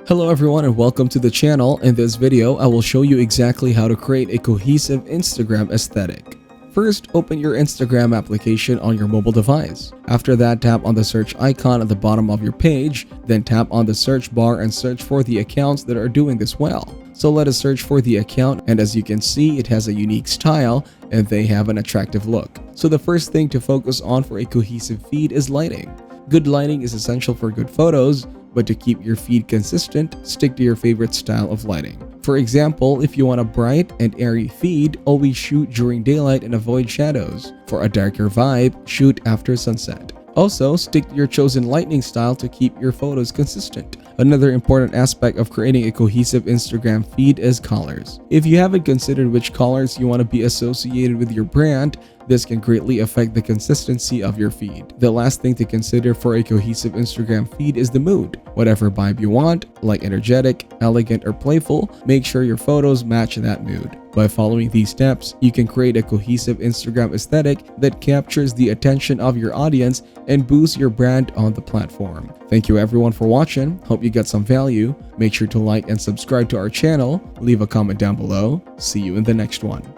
Hello everyone and welcome to the channel. In this video, I will show you exactly how to create a cohesive Instagram aesthetic. First, open your Instagram application on your mobile device. After that, tap on the search icon at the bottom of your page, then tap on the search bar and search for the accounts that are doing this well. So let us search for the account, and as you can see, it has a unique style and they have an attractive look. So the first thing to focus on for a cohesive feed is lighting. Good lighting is essential for good photos, but to keep your feed consistent, stick to your favorite style of lighting. For example, if you want a bright and airy feed, always shoot during daylight and avoid shadows. For a darker vibe, shoot after sunset. Also, stick to your chosen lighting style to keep your photos consistent. Another important aspect of creating a cohesive Instagram feed is colors. If you haven't considered which colors you want to be associated with your brand, this can greatly affect the consistency of your feed. The last thing to consider for a cohesive Instagram feed is the mood. Whatever vibe you want, like energetic, elegant, or playful, make sure your photos match that mood. By following these steps, you can create a cohesive Instagram aesthetic that captures the attention of your audience and boosts your brand on the platform. Thank you everyone for watching. Hope you got some value. Make sure to like and subscribe to our channel. Leave a comment down below. See you in the next one.